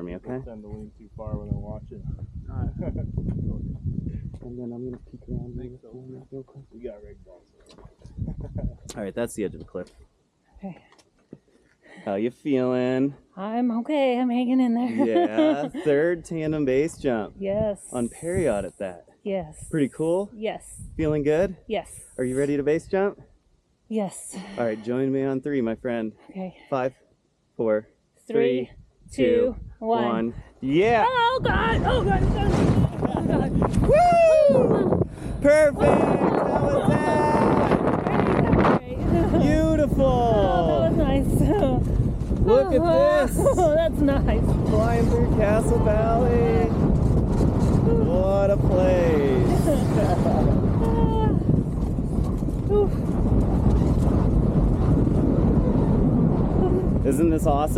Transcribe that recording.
me, okay? Don't tend to lean too far when I'm watching. And then I'm gonna peek around Think so. real quick. We got rig balls. All right, that's the edge of the cliff. Okay. How you feeling? I'm okay. I'm hanging in there. Yeah, third tandem base jump Yes. on Parriott at that. Yes. Pretty cool? Yes. Feeling good? Yes. Are you ready to base jump? Yes. All right, join me on 3, my friend. Okay. 5, 4, 3, 2, 1. Yeah! Oh God! Oh God! Oh God! Woo! Perfect! How was that? Beautiful! Oh, that was nice. Look at this! Oh, that's nice. Flying through Castle Valley. What a place! Isn't this awesome?